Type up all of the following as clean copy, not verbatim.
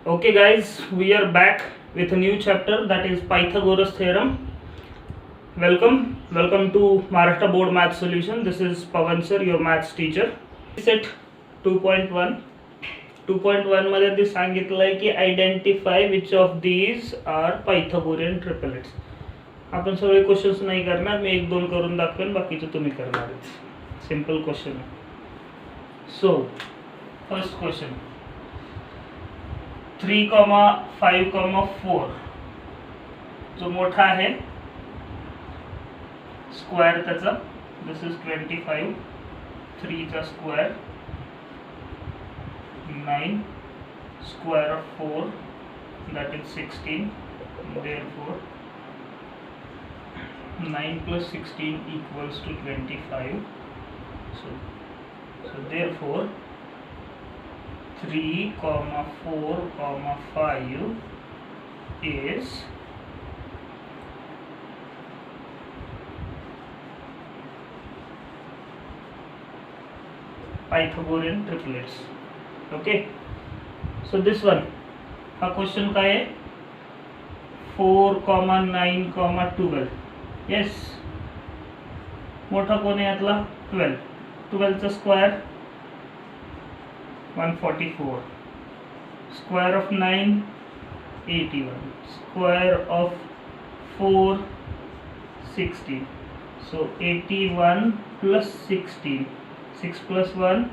Okay guys, we are back with a new chapter, that is Pythagoras theorem. Welcome to Maharashtra Board Math Solution. This is Pawan sir, your maths teacher. Set 2.1. 2.1 मध्ये ते सांगितलंय की identify which of these are Pythagorean triplets. आपण सगळे questions नाही करणार, मी एक दोन करून दाखवेन, बाकीचे तुम्ही करणार. Simple question. So first question, 3,5,4 जो मोठा आहे स्क्वेअर त्याचा, दिस इज 25, 3 चा square 9, square of 4 that is 16, therefore 9 plus 16 equals to 25. So therefore 3, 4, 5 is Pythagorean triplets. Okay, so this one, हा क्वेश्चन काय आहे, 4, 9, 12. येस, मोठा कोण आहे यातला, 12. 12 चा square 144, square of 9 81, square of 4 16. So 81 plus 16, 6 plus 1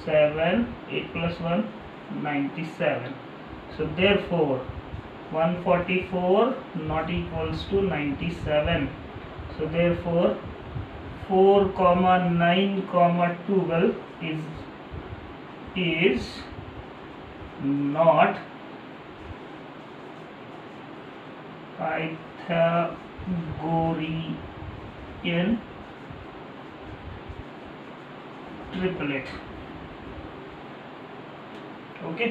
7, 8 plus 1 97. So therefore 144 not equals to 97. So therefore 4, 9, 12 is not Pythagorean triplet. Okay,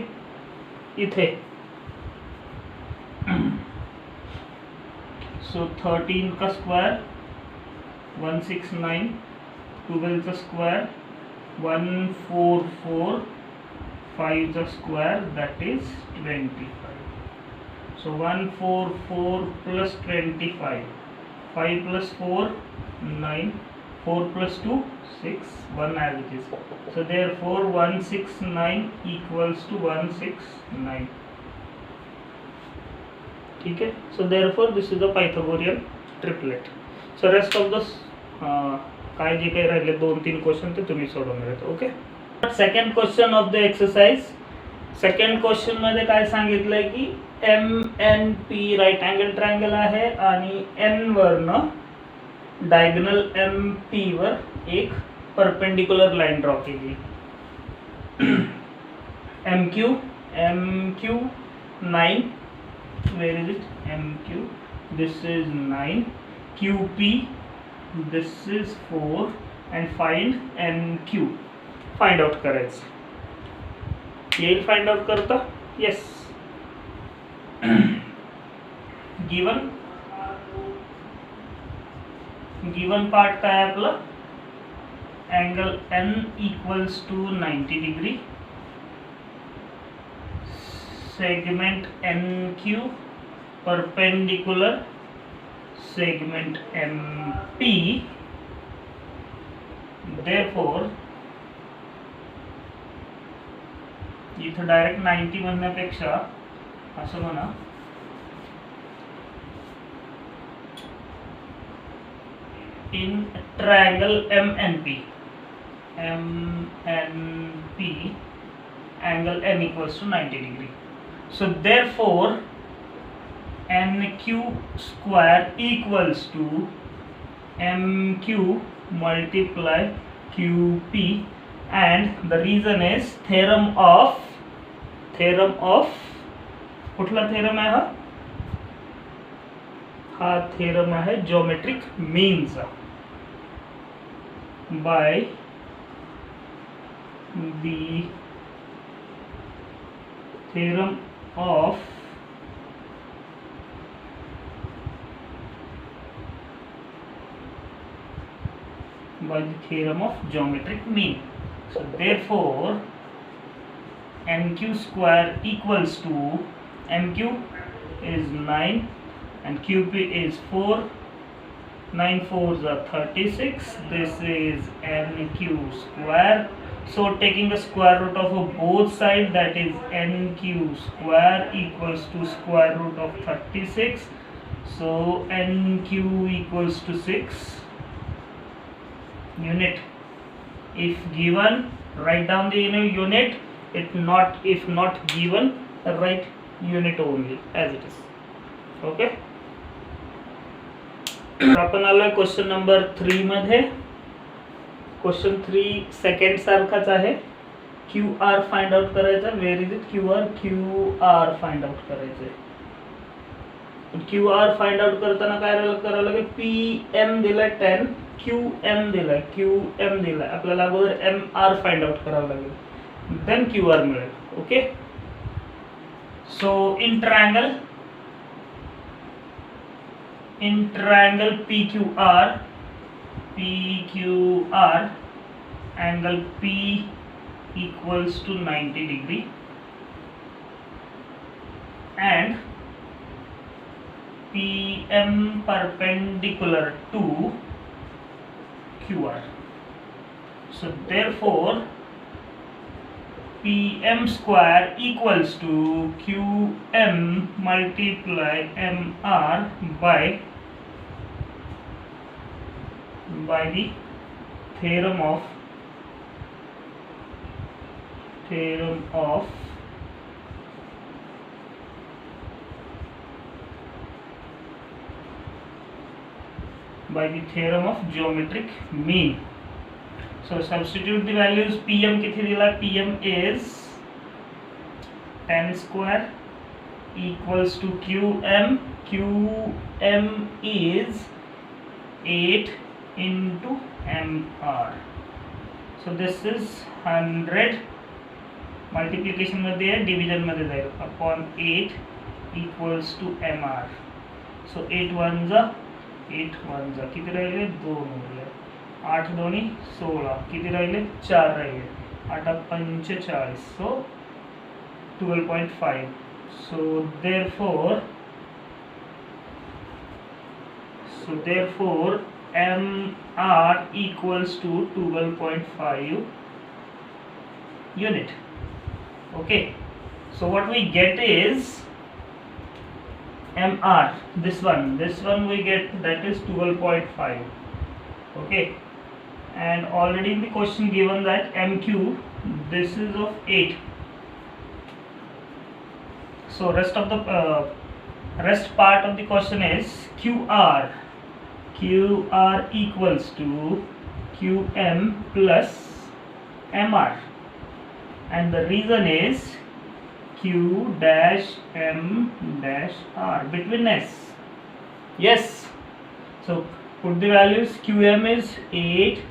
इथे सो 13 का स्क्वायर 169, 12 का स्क्वायर 144, 5 का square that is 25. So 144 plus 25, 5 plus 4 9, 4 plus 2 6, 1 as it is. So therefore 169 equals to 169. ठीक है, so therefore this is the Pythagorean triplet. So rest of the काय जे काही राहिले 2-3 question ते तुम्ही सोडवून घ्या. Okay, second question of the exercise. Second question मध्ये काय सांगितलंय की MNP राईट अँगल ट्रायंगल आहे आणि N वरनं डायगोनल MP वर एक परपेंडिकुलर लाइन ड्रॉ केली. MQ 9, where is it, MQ, this is 9, QP, this is 4, and find NQ. Find out करायचं, येईल फाइंड आउट करता. येस, गिवन पार्ट काय आहे आपलं, angle N equals to 90 degree, segment NQ perpendicular segment MP, therefore इथं direct 90 म्हणण्यापेक्षा असं म्हणा, in triangle MNP angle N equals to 90 degree. So therefore NQ square equals to MQ multiply QP, and the reason is theorem of कुठला theorem आहे हा theorem आहे geometric means by the theorem of geometric mean. So therefore NQ square equals to, MQ is 9 and QP is 4. 9 4s are 36. This is NQ square. So taking the square root of both sides, that is NQ square equals to square root of 36. So NQ equals to 6 unit. If given, write down the unit. If not given, write unit only as it is. Okay. आपण आलोय question number 3 मध्ये. Question 3 second सारखाच आहे. QR find out करायचा. Wear is it? QR find out करायचं. QR find out करताना काय करावं लागेल? PM दिलाय 10, QM दिलाय. आपल्याला अगोदर MR फाइंड आउट करावं लागेल, देन QR मिळेल. Okay. So in triangle PQR angle P equals to 90 degree and PM perpendicular to QR. So therefore PM square equals to QM multiply MR by the theorem of geometric mean. So substitute the values. PM किती दिला? PM is 10 square equals to QM is 8 into MR. So this is 100. Multiplication मध्ये आहे, division मध्ये जाईल, upon 8 equals to MR. सो 8 1 जा किती राहिले? 2 उरले. 8 2 16. किती राहिले? 4 राहिले. 8 45. सो 12.5. सो therefore MR equals to 12.5 unit. Okay, so what we get is MR, this one we get, that is 12.5. okay, and already in the question given that MQ, this is of 8. So rest part of the question is QR equals to QM plus MR, and the reason is Q dash M dash R between S. Yes, so put the values. QM is 8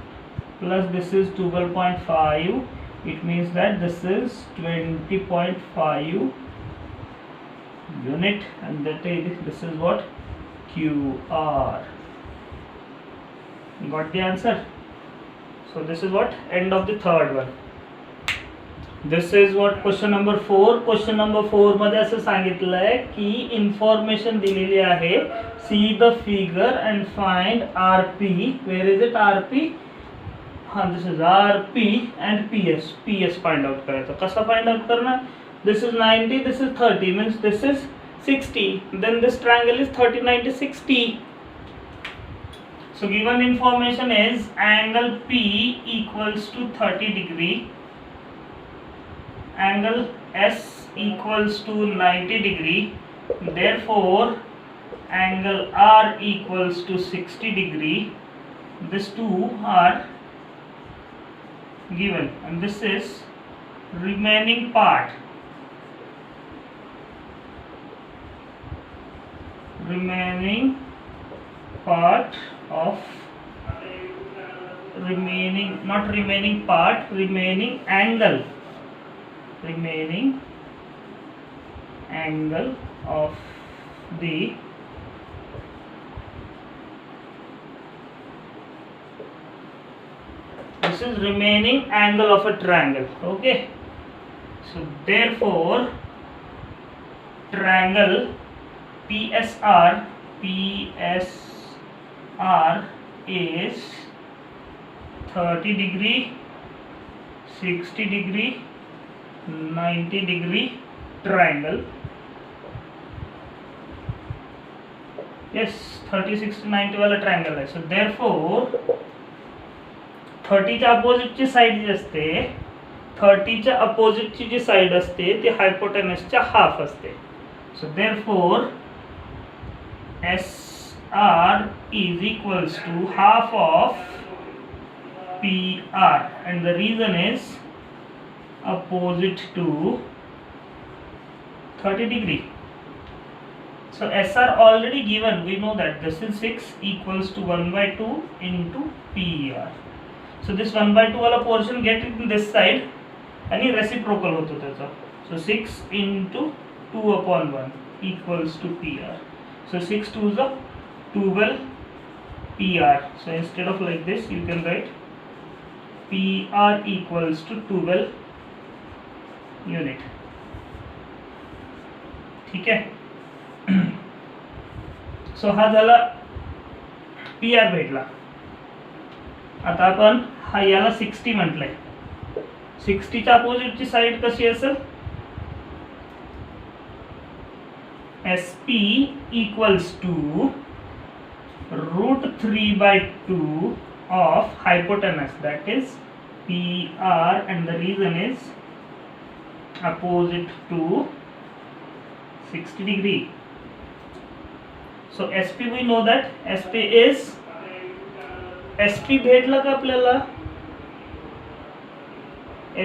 plus this is 12.5. It means that this is 20.5 unit, and this is what? QR. Got the answer? So this is what? End of the third one. This is what question number 4. Question number 4 मध्ये असं सांगितलंय की information दिलेली आहे. See the figure and find RP. Where is it? RP. This is RP and PS. PS find out करायचं. कसा find out करणार? This is 90, this is 30, means this is 60. Then this triangle is 30, 90, 60. So given information is angle P equals to 30 degree, angle S equals to 90 degree, therefore angle R equals to 60 degree. These two are given, and this is remaining part. Remaining angle of the this is remaining angle of a triangle. Okay, So therefore triangle PSR is 30 degree, 60 degree, 90 degree triangle. Yes, 30, 60, 90 वाला triangle आहे. सो therefore 30च्या अपोजिटची side जी असते, 30च्या अपोजिटची जी side असते ती हायपोटेनसच्या half असते. सो therefore SR is equals to half of PR, and the reason is opposite to 30 degree. So SR already given, we know that this is 6 equals to 1 by 2 into PR. So this 1 by 2 वाला portion get it in this side आणि reciprocal होतो त्याचा. So 6 into 2 upon 1 equals to PR. So 6 2 is 12 PR. So instead of like this you can write PR equals to 12 unit. ठीक है. सो हा झाला PR भेटला. आता आपण हा याला 60 म्हटलंय. 60च्या अपोजिटची साईड कशी असेल? SP equals to √3/2 of hypotenuse, that is PR, and the reason is opposite to 60 degree. So SP we know that SP is SP भेटला का आपल्याला?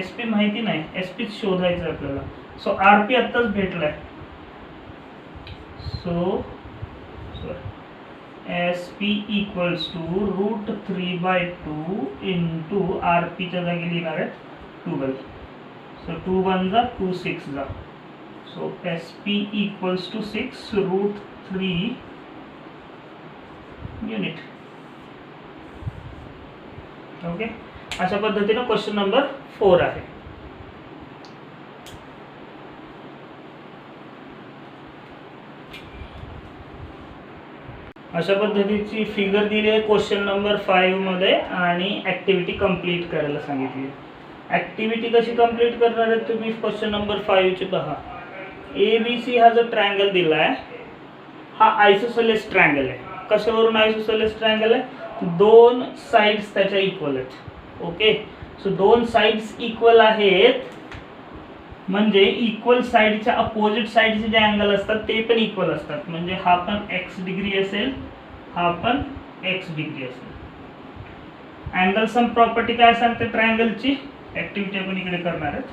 SP माहिती नाही, SP शोधायचं आपल्याला. सो RP आत्ताच भेटलाय. सो SP equals to √3/2 into RP च्या जागी लिहिणार आहे 12. सो 2 1 जा 2 6 जा. So SP equals to 6 √3 unit. Okay, अशा पद्धतीने क्वेश्चन नंबर 4 आहे. अशा पद्धतीची फिगर दिली आहे क्वेश्चन नंबर 5 मध्ये आणि ऍक्टिव्हिटी कंप्लीट करायला सांगितली. ऍक्टिव्हिटी कशी कंप्लीट करणार आहे तुम्ही क्वेश्चन नंबर 5 ची पहा. ABC हा जो ट्रायंगल दिलाय हा आयसोसेलेस ट्रायंगल आहे. कशावरून आयसोसेलेस ट्रायंगल आहे? दोन साइड्स त्याच्या इक्वल आहेत. ओके, सो दोन साइड्स इक्वल आहेत म्हणजे इक्वल साइडच्या अपोजिट साइडचे जे अँगल असतात ते पण इक्वल असतात. म्हणजे हा पण x डिग्री असेल, हा पण x डिग्री असेल. अँगल सम प्रॉपर्टी काय सांगते ट्रायंगलची? ऍक्टिव्हिटी आपण इकडे करणार आहोत.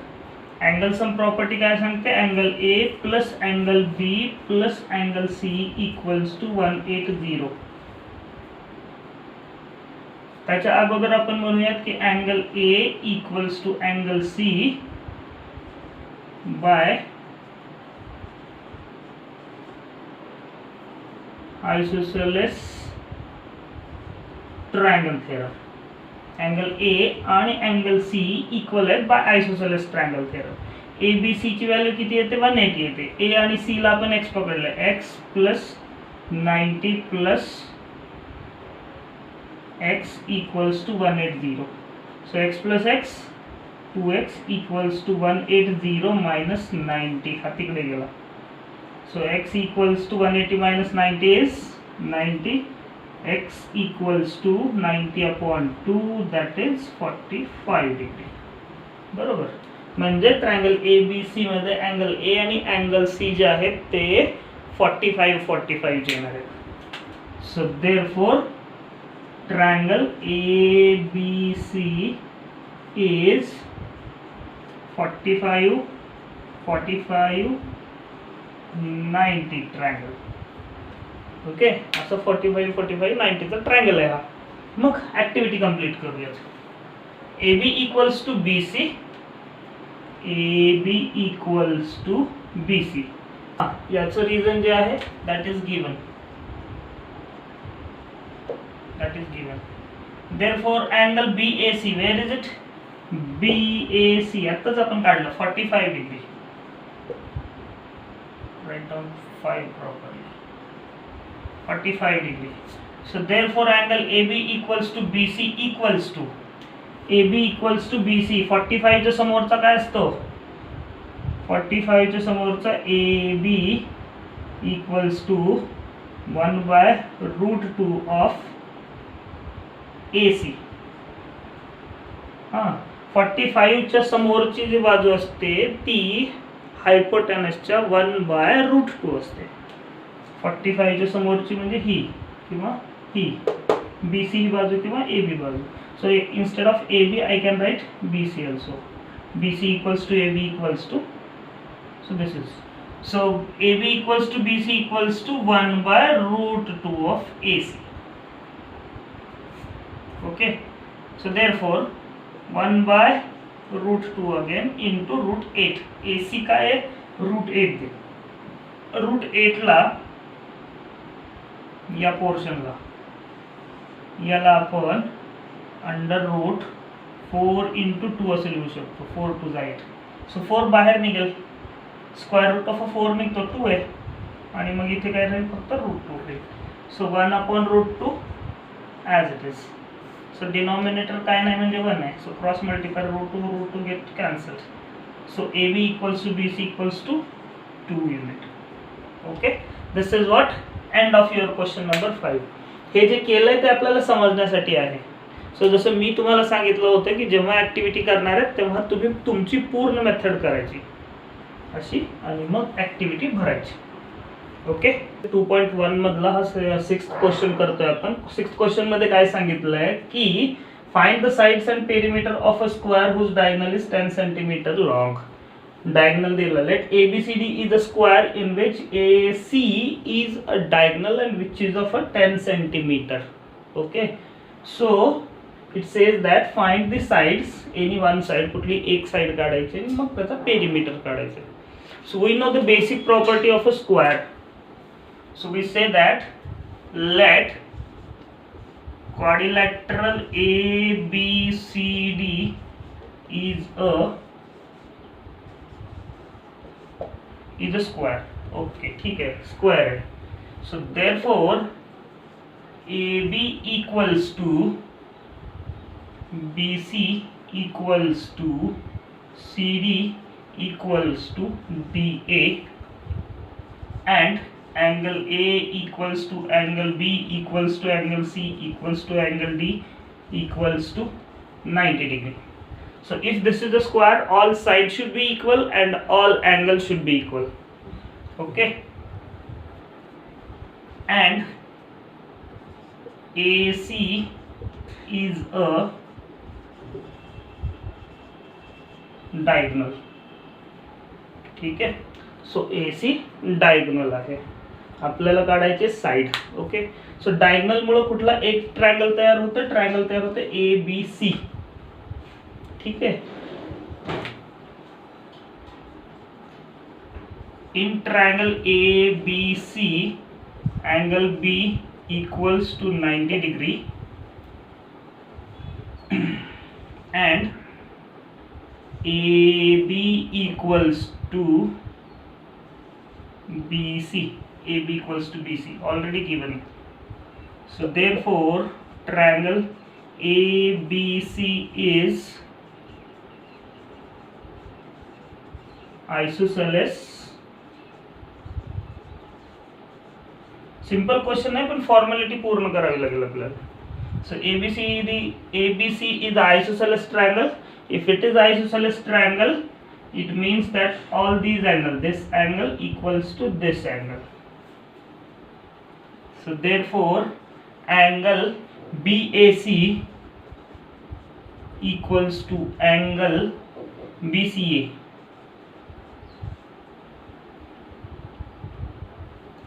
अँगल सम प्रॉपर्टी काय सांगते? Angle A plus angle B plus angle C equals to 180. त्याच्या अगोदर आपण म्हणूयात की angle A equals to angle C by isosceles triangle theorem. Angle A आणि अँगल C इक्वल आहेत by isosceles triangle theorem. ABC ची व्हॅल्यू किती येते? 180 येते. A आणि C ला आपण x पकडलाय. x plus 90 plus x equals to 180. So x plus x 2x equals to 180 minus 90. हा तिकडे गेला. So x equals to 180 minus 90 is 90. x equals to 90 upon 2, that is 45 degree. बरोबर. म्हणजे ट्रायंगल ABC मध्ये angle A आणि angle C जे आहेत ते 45 येणार आहेत. So therefore triangle ABC is 45 90 triangle. Okay, असं 45 90 चा ट्रायंगल आहे हा. मग ऍक्टिव्हिटी कंप्लीट करूयात. AB equals to BC, AB equals to BC. याचं रिझन जे आहे that is given. Therefore angle BAC, where is it? BAC आताच आपण काढलं 45 degree. Write down 5 properly. 45 degree. So therefore angle AB equals to BC equals to AB equals to BC. 45 च्या समोरचा काय असतो? 45 च्या समोरचा AB equals to 1 by root 2 of AC. 45 च्या समोरची जी बाजू असते ती हायपोटेनसच्या 1 बाय रूट 2 असते. 45 च्या समोरची म्हणजे ही किंवा ही BC ही बाजू किंवा AB बाजू. So instead of AB I can write BC also. BC equals to AB equals to, so this is, so AB equals to BC equals to 1 by root 2 of AC. Okay, so therefore 1 by root 2 again into root 8. AC काय आहे? root 8 दे. root 8 ला या पोर्शनला याला आपण under root 4 into 2 असे लिहू शकतो. 4 to 8. सो 4 बाहेर निघेल, स्क्वेअर रूट ऑफ 4 निघतो 2 आहे आणि मग इथे काय राहील? फक्त रूट 2 राहील. So 1 upon root 2 as it is. So denominator काय नाही म्हणजे 1 आहे. So cross multiply root 2 get cancel. So AB equals to BC equals to 2 unit. Okay, this is what end of your question number 5. हे जे केलंय ते आपल्याला समजण्यासाठी आहे. सो जसं मी तुम्हाला सांगितलं होतं की जेव्हा ॲक्टिव्हिटी करणार आहेत तेव्हा तुम्ही तुमची पूर्ण मेथड करायची अशी आणि मग ॲक्टिव्हिटी भरायची. ओके, 2.1 मधला हा 6th क्वेश्चन करतोय आपण. 6th क्वेश्चन मध्ये काय सांगितलंय की find the sides and perimeter of a square whose diagonal is 10 centimetre long. Diagonal दिला. Let ABCD is a square in which AC is a diagonal and which is of a 10 centimeter. Okay, so it says that find the sides, any one side, कुठली एक side काढायची आणि मग त्याचा perimeter काढायचं. So we know the basic property of a square. So we say that let quadrilateral ABCD is a square. Okay, ठीक है, square है. So therefore AB equals to BC equals to CD equals to BA and angle A equals to angle B equals to angle C equals to angle D equals to 90 degree. So if this is a square, all sides should be equal and all angles should be equal. Okay, and AC is a diagonal. ठीक आहे, सो AC diagonal आहे. आपल्याला काढायचे side. Okay, सो diagonal मुळे कुठला एक triangle तयार होतं? Triangle तयार होतं ABC. ठीक आहे, in triangle ABC angle B equals to 90 degree and AB equals to BC. AB equals to BC already given. So therefore triangle ABC is isosceles. Simple question आहे पण फॉर्मॅलिटी पूर्ण करावी लागेल आपल्याला. सो ABC is isosceles triangle. If it is isosceles triangle, it means that all these angles, this angle equals to this angle. So therefore angle BAC equals to angle BCA.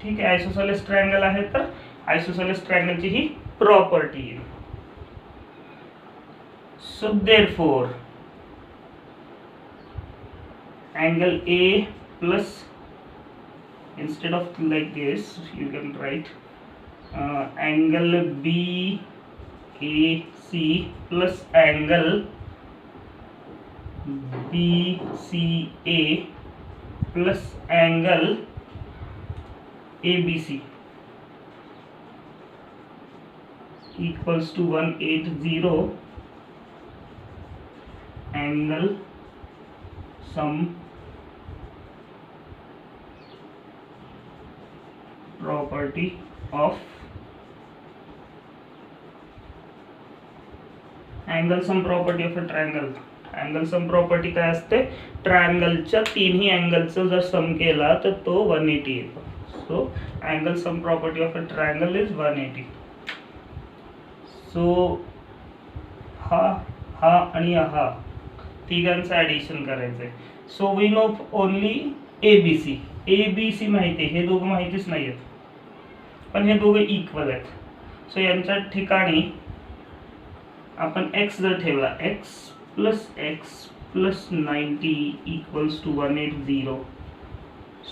ठीक आहे, isosceles triangle आहे तर isosceles ट्रायंगलची ही property आहे. So therefore angle A plus, instead of like this you can write angle BAC plus angle BCA plus angle ABC equals to 180 angle sum property of angle sum property of a triangle. Angle sum property काय असते, ट्रायंगलच्या तिन्ही अँगलचं जर सम केला तर तो 180 येतो. So angle sum property of a triangle is 180. So हा आणि हा तिघांचं ॲडिशन करायचं आहे. So we know only ABC माहिती आहे, हे दोघं माहितीच नाही आहेत, पण हे दोघं इक्वल आहेत. सो यांच्या ठिकाणी आपण x जर ठेवला, x plus 90 equals to 180.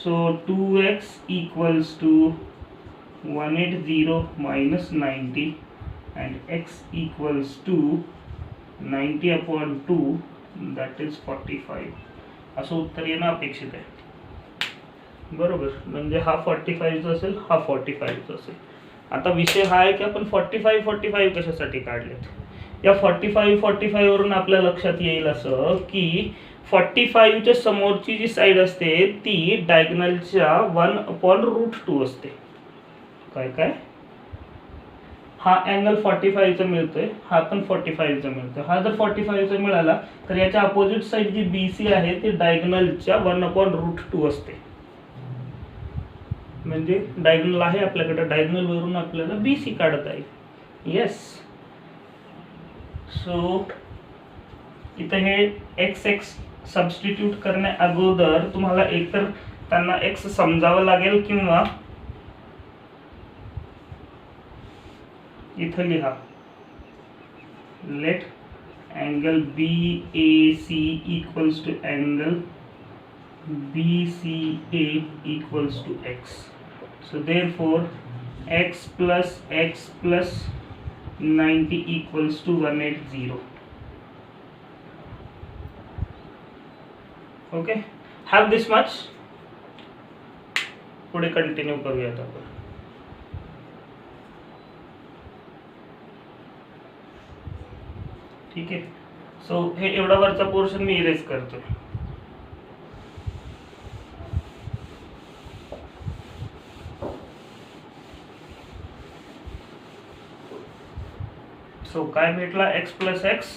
So 2x equals to 180 minus 90 and x equals to 90 upon 2, that is 45. असं उत्तर येणं अपेक्षित आहे. बरोबर, म्हणजे हा 45 असेल, हा 45 असेल. आता विषय हा आहे की आपण 45 कशासाठी काढलेत. या 45 वरून आपल्या लक्षात येईल असं की 45च्या समोरची जी साईड असते ती डायगोनलच्या 1/√2 असते. काय हा अँगल 45चा मिळतोय, हा पण 45चा मिळतोय. हा जर 45चा मिळाला तर याच्या अपोजिट साईड जी BC आहे ती डायगोनलच्या 1/√2 असते. म्हणजे डायगोनल आहे आपल्याकडे, डायगोनल वरून आपल्याला BC काढता येईल. येस. सो इथे हे x सबस्टिट्यूट करण्या अगोदर तुम्हाला एकतर त्यांना x समजावं लागेल किंवा इथे लिहा, let angle BAC equals to angle BCA equals to x. So therefore x plus 90 equals to 180. Okay, have this much. पुढे कंटिन्यू करूयात आपण. ठीक आहे. सो हे एवढा वरचा पोर्शन मी इरेज करतो. सो काय भेटला, x plus x,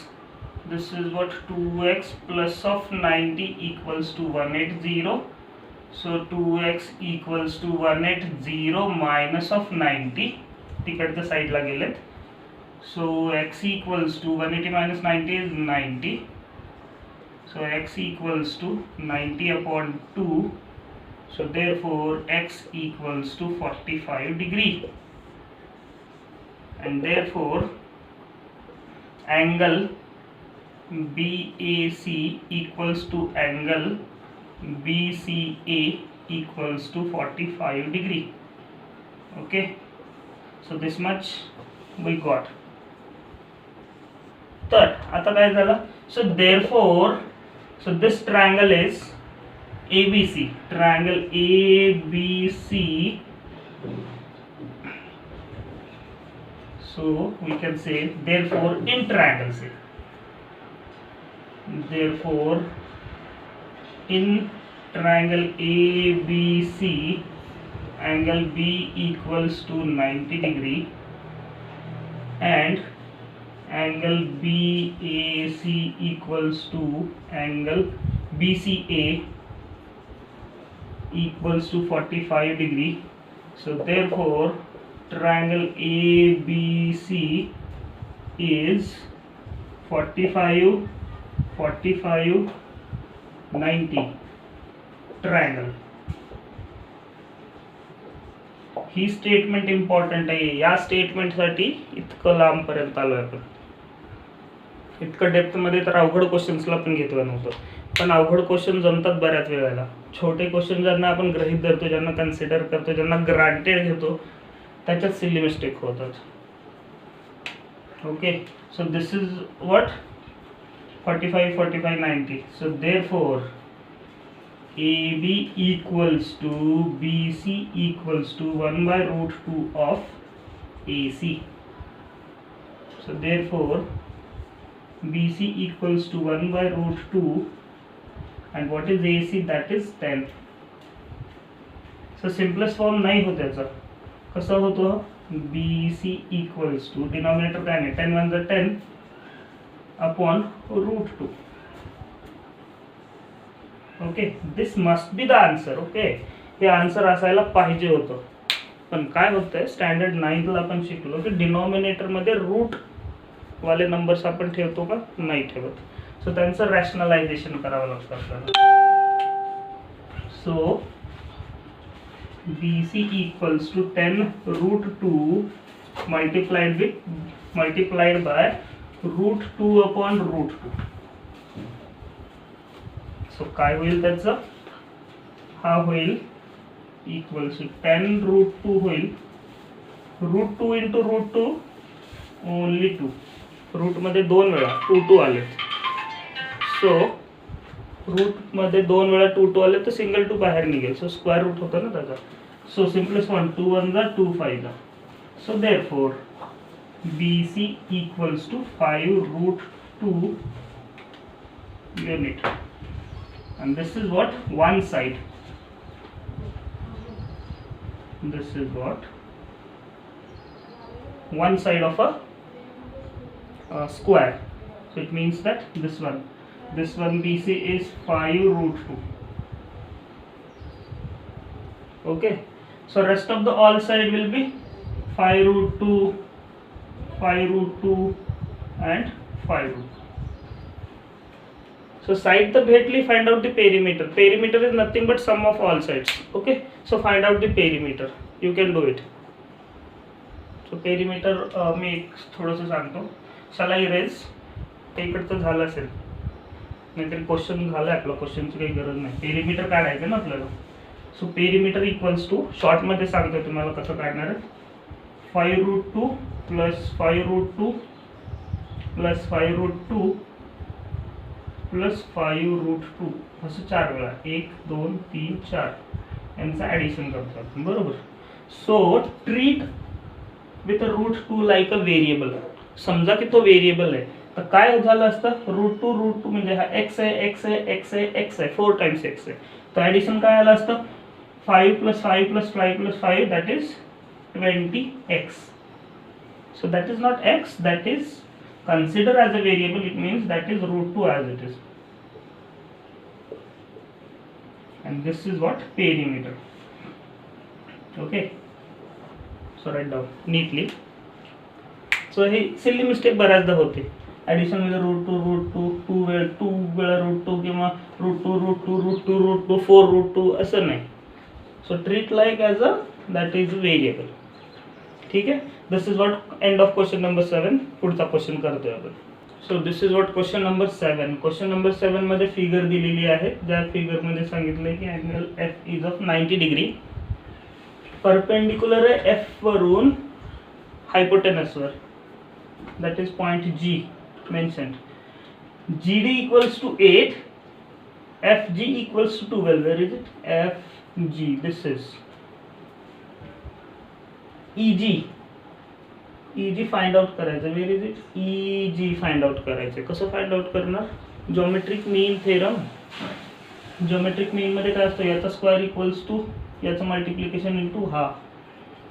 this is what 2x plus of 90 equals to 180. So 2x equals to 180 minus of 90, तिकडच्या साईडला गेलेत. So x equals to 180 minus 90 is 90. So x equals to 90 upon 2. So therefore x equals to 45 degree. And therefore angle BAC equals to angle BCA equals to 45 degree. Okay, so this much we got. तर आता काय झालं, so therefore this triangle is ABC, triangle ABC. So we can say therefore in triangle, say therefore in triangle ABC angle B equals to 90 degree and angle BAC equals to angle BCA equals to 45 degree. So therefore triangle ABC is 45 90 triangle. He statement important आहे. या स्टेटमेंटसाठी इतकं लांब पर्यंत आलोय आपण. इतकं depth मध्ये तर अवघड क्वेश्चन्सला पण घेतलं नव्हतं, पण अवघड क्वेश्चन जमतात बऱ्याच वेळेला. छोटे क्वेश्चन ज्यांना आपण गृहीत धरतो, ज्यांना कन्सिडर करतो, ज्यांना ग्रांटेड घेतो, त्याच्यात सिली मिस्टेक होतात. Okay, so this is what 45, 45, 90. So therefore AB equals to BC equals to 1 by root 2 of AC. So therefore BC equals to 1 by root 2, and what is AC? That is 10. So simplest form नाही होत याचा. कसा होतो? BC equals to denominator काय नाही, 10 1 10 upon root 2. Okay, this must be the answer. Okay, हे answer असायला पाहिजे होतं. पण काय होतंय, स्टँडर्ड 9ला आपण शिकलो की डिनॉमिनेटर मध्ये रूट वाले नंबर्स आपण ठेवतो का? नाही ठेवत. सो त्यांचं रॅशनलायझेशन करावं लागतं आपल्याला. सो BC equals to 10 root 2 multiplied by root 2 upon root 2. सो काय होईल त्याचं? हा होईल इक्वल्स टू 10 रूट 2 होईल. Root 2 into root 2 only 2. Root मध्ये 2 वेळा 2 2 आले. सो रूट मध्ये 2 वेळा 2 2 आले तर सिंगल 2 बाहेर निघेल. सो स्क्वेअर रूट होता ना त्याचा. सो सिम्पलेस्ट वन 2 1 जा 2 5 जा. So therefore BC equals to 5 root 2 unit. And this is what? One side. This is what? One side of a square. So it means that this one BC is 5 root 2. Okay. So rest of the all side will be 5 root 2, 5 root 2 and 5 root 2. So side the भेटली, find out the perimeter. Perimeter is nothing but sum of all sides. Okay. So find out the perimeter. You can do it. So perimeter मी एक थोडंसं सांगतो. Shall I erase? इकडचं झालं असेल, नाहीतरी question झालं आपलं. क्वेश्चनची काही गरज नाही. पेरिमीटर काढायचं ना आपल्याला. So perimeter equals to, short मध्ये सांगतो तुम्हाला कसं काढणार आहे. 5 root 2 plus 5 root 2 plus 5 root 2 plus 5 root 2 असं 4 वेळा 1 2 3 4 यांचं ॲडिशन करतो आपण. बरोबर. So treat with root 2 like a variable. समजा की तो व्हेरिएबल आहे, तर काय झालं असतं? रूट 2 म्हणजे हा x आहे, x आहे, x आहे, x आहे, 4 टाइम्स x आहे. तर ॲडिशन काय आलं असतं? 5 plus 5 plus 5 plus 5 that is 20x. So that is not x, that is consider as a variable. It means that is root 2 as it is. And this is what? Perimeter. Okay. So write down neatly. So hey silly mistake बऱ्याचदा होते. Addition मध्ये root 2 2 वेळा root 2 किंवा root 2 4 root 2 असं नाही. So treat like as a that is variable. ठीक आहे. This is what end of question number 7. पुढचा क्वेश्चन करतोय आपण. सो this is what question number 7. Question number 7 मध्ये फिगर दिलेली आहे. ज्या फिगर मध्ये सांगितलंय की angle F is of 90 degree. Perpendicular आहे एफ वरून हायपोटेनसवर, that is point G mentioned. GD equals to 8, FG equals to 12. Where is it? FG. This is EG find out करायचं. Where is it? EG find out करायचं. कसं find out करणार? Geometric mean theorem. Geometric mean मध्ये काय असतं? याचा square equals to याचं multiplication into हा.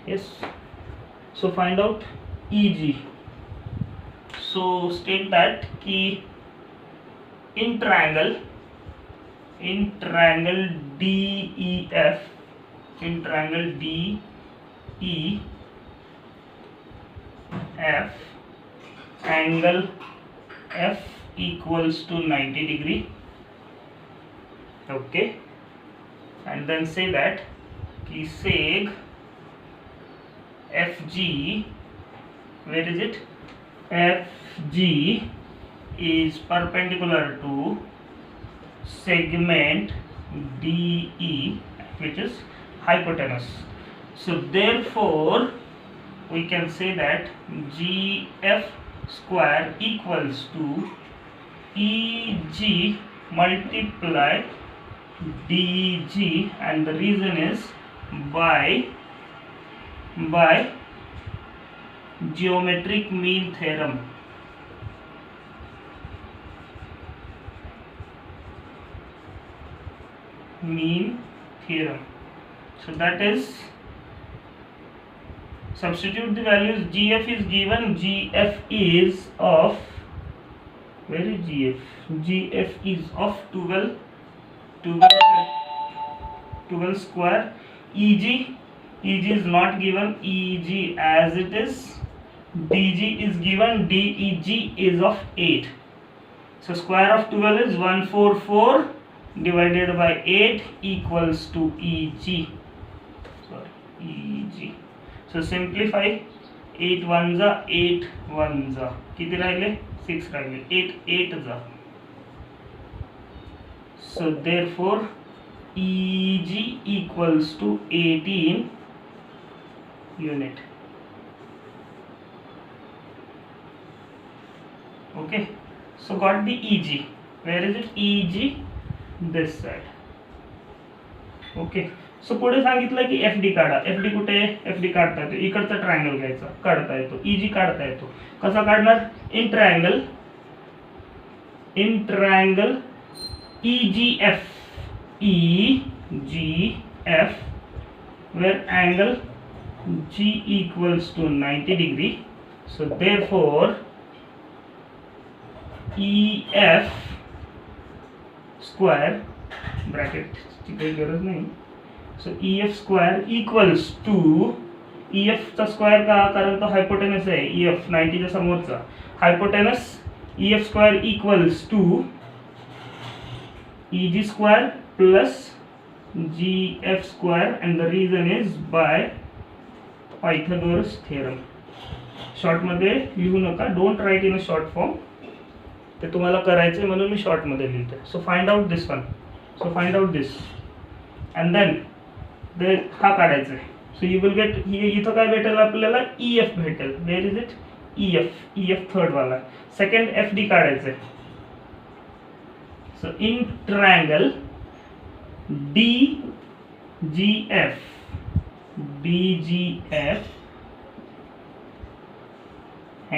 Yes. So find out EG. So state that की in triangle DEF, in triangle DEF, angle F equals to 90 degree. Okay. And then say that ki seg FG, where is it? FG is perpendicular to segment DE, which is hypotenuse. So therefore we can say that GF square equals to EG multiply DG, and the reason is by geometric mean theorem. So that is, substitute the values. GF is given, GF is of, where is GF? GF is of 12 square. EG is not given, EG as it is. DG is given, DEG is of 8. So square of 12 is 144 divided by 8 equals to EG. So simplify, 8 1 जा 8 1 जा किती राहिले 6 राहिले 8 8 जा. So therefore EG equals to 18 unit. Okay, so got the EG. Where is it? EG this side. Okay, सो पुढे सांगितलं की FD काढा. FD कुठे आहे? FD काढता येतो, इकडचा ट्रायंगल घ्यायचा, काढता येतो. EG काढता येतो. कसा काढणार? In triangle EGF where angle G equals to 90 degree. So therefore EF square bracket ची काही गरज नाही. So EF square equals to, EF चा स्क्वायर का, कारण तो हायपोटेनस आहे. EF 90 च्या समोरचा hypotenuse. EF square equals to EG square plus GF square, and the reason is by Pythagoras theorem. Short मध्ये लिहू नका, don't write in a short form. ते तुम्हाला करायचे म्हणून मी शॉर्ट मध्ये लिहितो. So find out this one. So find out this and then हा काढायचा आहे. सो यू विल गेट, इथं काय भेटेल आपल्याला? EF भेटेल. Where is it? EF third वाला. सेकंड FD काढायचं आहे. So in triangle DGF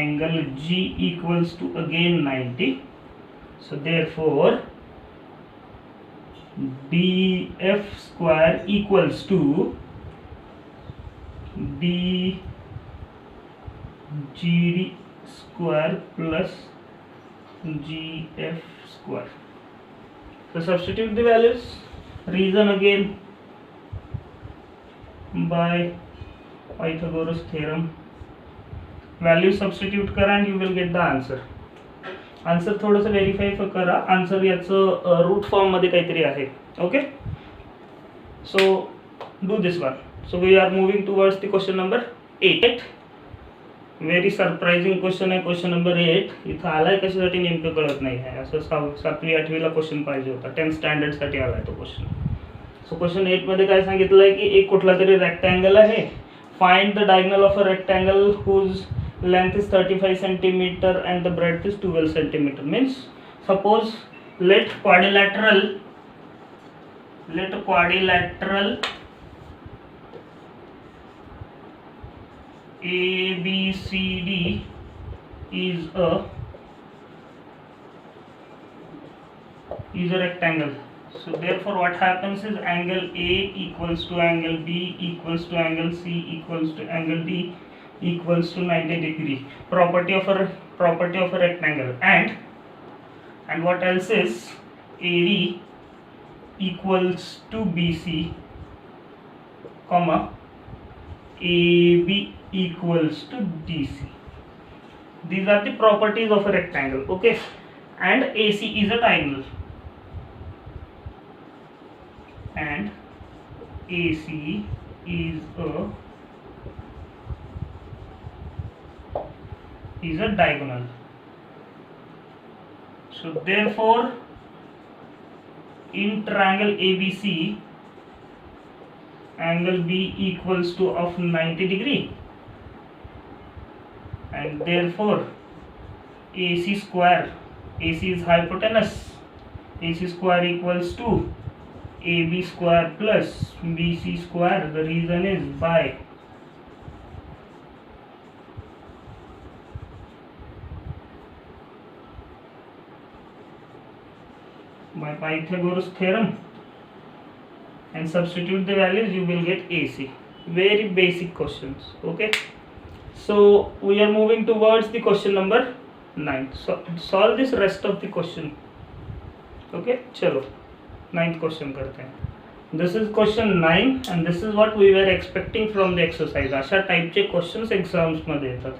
angle G equals to again 90. So therefore DF square equals to DGD square plus GF square. So substitute the values. Reason again by Pythagoras theorem. Value substitute करा and you will get the answer. Answer थोडंसं verify करा. Answer याचं root form मध्ये काहीतरी आहे. Okay, so do this one. So we are moving towards the question number 8. Very surprising question आहे. Question number 8 इथं आलाय कशासाठी नेमकं कळत नाही आहे. असं 7वी 8वीला क्वेश्चन पाहिजे होता. 10th स्टँडर्ड साठी आलाय तो क्वेश्चन. सो क्वेश्चन 8 मध्ये काय सांगितलंय की एक कुठला तरी रेक्टँगल आहे. Find the diagonal of a rectangle whose length is 35 centimeter and the breadth is 12 centimeter. Means suppose let quadrilateral ABCD is a rectangle. So therefore what happens is angle A equals to angle B equals to angle C equals to angle D equals to 90 degree. Property of a rectangle. And what else is AD equals to BC, comma AB equals to DC. These are the properties of a rectangle. Okay, and AC is a diagonal. And AC is a diagonal. So therefore in triangle ABC angle B equals to of 90 degree, and therefore AC square AC is hypotenuse. AC square equals to AB square plus BC square. The reason is by Pythagoras theorem, and substitute the values, you will get AC. Very basic questions. Okay, so we are moving towards the question number 9. So solve this rest of the question. Okay, chalo 9th question करते हैं. This is question 9 and this is what we were expecting from the exercise. अशा टाइपचे questions exams मध्ये येतात.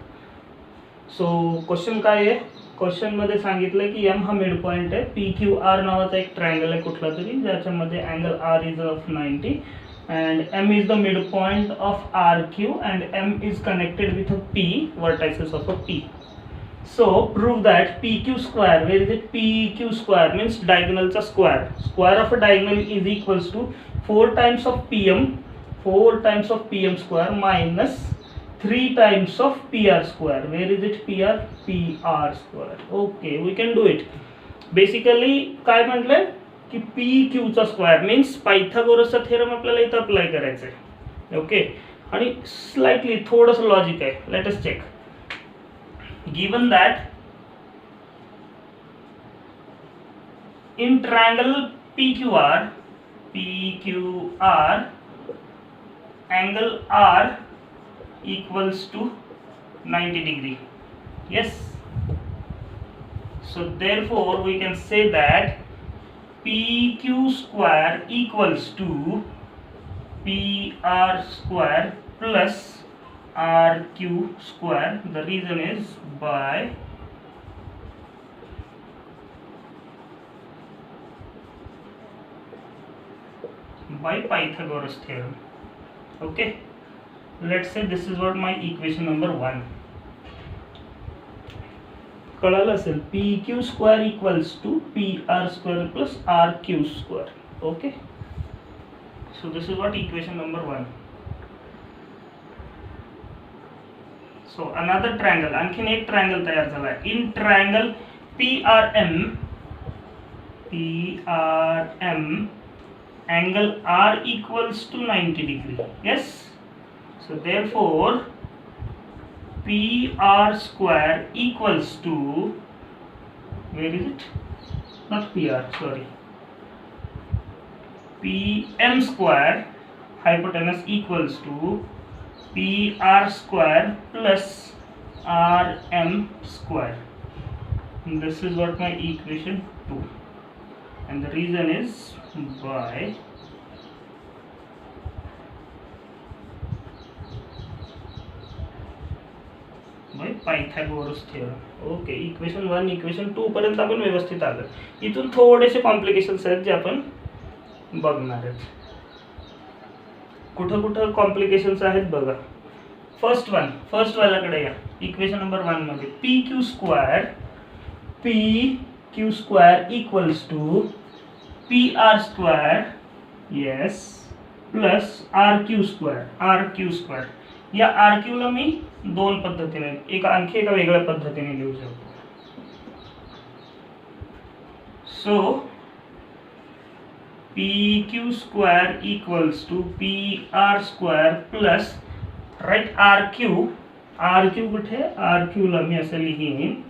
So question काय आहे, question मध्ये सांगितलं की एम हा मिड पॉइंट आहे, पी क्यू आर नावाचा एक ट्रायंगल आहे कुठला तरी, ज्याच्यामध्ये angle R is of 90 and m is the midpoint of RQ and m is connected with a P, vertices of a P. So prove that PQ square, where is it? PQ square means diagonal चा square. Square of a diagonal is equals to 4 times of PM, 4 times of PM square minus 3 times of PR square. Where is it? PR square. Okay, we can do it. Basically काय म्हटलंय की P क्यूचा square means पायथागोरसचा theorem आपल्याला इथं apply करायचा आहे. Okay, आणि slightly थोडंसं logic आहे. Let us check. Given that in triangle PQR angle R equals to 90 degree. Yes, so therefore we can say that PQ square equals to PR square plus RQ square. The reason is by Pythagoras theorem. Okay, let's say this is what my equation number 1. कळालं असेल, P Q square equals to P R square plus R Q square. Okay, so this is what equation number 1. So another triangle, आणखीन एक triangle तयार झाला आहे. In triangle PRM angle R equals to 90 degree. Yes, so therefore PR square equals to, where is it? Not PR, sorry. PM square hypotenuse equals to PR square plus RM square. And this is what my equation 2. And the reason is by Pythagoras theorem. Okay, equation 1 equation 2 पर्यंत आपण व्यवस्थित आलो. इथून थोडेसे complications आहेत जे आपण बघणार आहेत. कुठं कुठं कॉम्प्लिकेशन्स आहेत बघा. फर्स्ट वाल्याकडे या. इक्वेशन नंबर 1 मध्ये P Q square equals to P R square, yes, plus R Q square. या आर क्यूला मी दोन पद्धतीने, आणखी एका वेगळ्या पद्धतीने लिहू शकतो. So P Q square equals to P R square plus, right, R Q कुठे, आर क्यूला मी असं लिहीन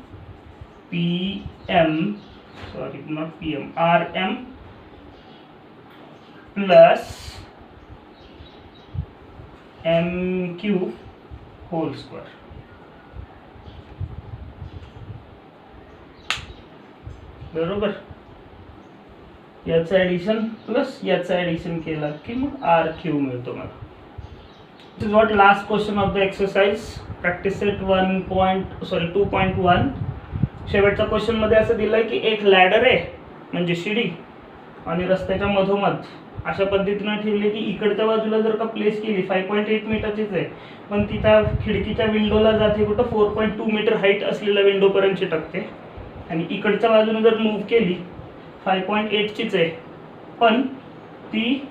R M plus M Q whole square. बरोबर, याचं ॲडिशन प्लस याचं ॲडिशन केलं की मग आर क्यू मिळतो मला. This is what last question of the exercise. Practice set 2.1. शेवटच्या क्वेश्चन मध्ये असं दिलंय की एक लॅडर आहे म्हणजे शिडी, आणि रस्त्याच्या मधोमध अशा पद्धतीने ठेवले की इकडच्या बाजूला जर का प्लेस केली 5.8 मीटरचीच आहे, पण ती त्या खिडकीच्या विंडोला जाते कुठं 4.2 मीटर हाईट असलेल्या विंडोपर्यंत चिटकते, आणि इकडच्या बाजूने जर मूव्ह केली 5.8चीच आहे पण ती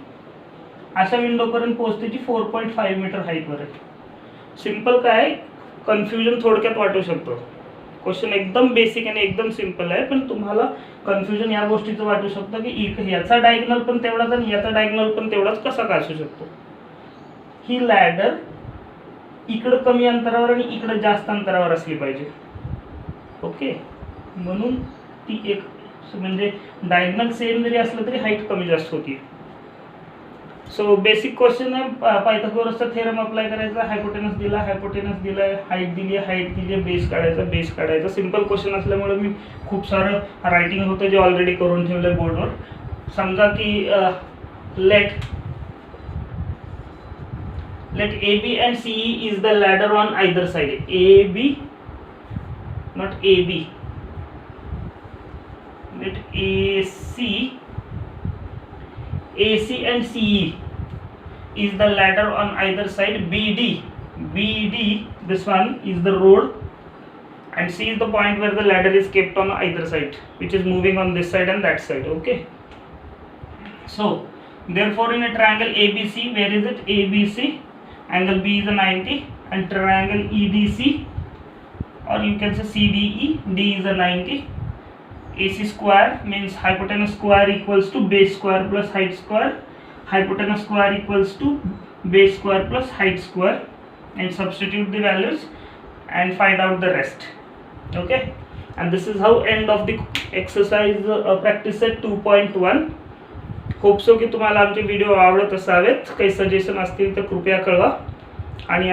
अशा विंडोपर्यंत पोहोचते जी 4.5 मीटर हाईटवर आहे. सिम्पल काय, कन्फ्युजन थोडक्यात वाटू शकतो. क्वेश्चन एकदम बेसिक आणि एकदम सिंपल आहे, पण तुम्हाला कन्फ्युजन या गोष्टीचं वाटू शकतं की याचा डायगोनल पण तेवढाच आणि याचा डायगोनल पण तेवढाच कसा काय असू शकतो. ही लॅडर इकडं कमी अंतरावर आणि इकडं जास्त अंतरावर असली पाहिजे. ओके, म्हणून ती एक म्हणजे डायगोनल सेम जरी असलं तरी हाईट कमी जास्त होती. सो बेसिक क्वेश्चन आहे, पायथागोरसचा थेरम अप्लाय करायचा, हायपोटेनस दिला, हाईट दिली आहे, बेस काढायचा. सिंपल क्वेश्चन असल्यामुळे मी खूप सारं रायटिंग होतं जे ऑलरेडी करून ठेवलं बोर्डवर. समजा की late AB and CE is the ladder on either side. AB, not AB. Let AC and CE is the ladder on either side. BD, this one is the road, and C is the point where the ladder is kept on either side, which is moving on this side and that side. Okay. So therefore, in a triangle ABC, where is it? ABC. Angle B is a 90, and triangle EDC, or you can say CDE, D is a 90. AC square means hypotenuse square equals to base square plus height square. Hypotenuse square equals to base square plus height square, and substitute the values and find out the rest. Okay, and this is how end of the exercise practice set 2.1. Hope so की तुम्हाला आमचे video आवडत असावेत. काही suggestion असतील तर कृपया कळवा, आणि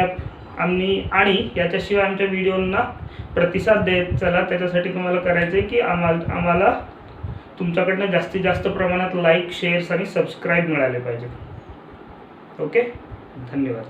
आणि याच्याशिवाय आमच्या व्हिडिओंना प्रतिसाद देत चला. त्याच्यासाठी तुम्हाला करायचं आहे की आम्हाला तुमच्याकडनं जास्तीत जास्त प्रमाणात लाईक, शेअर्स आणि सबस्क्राईब मिळाले पाहिजे. ओके, धन्यवाद.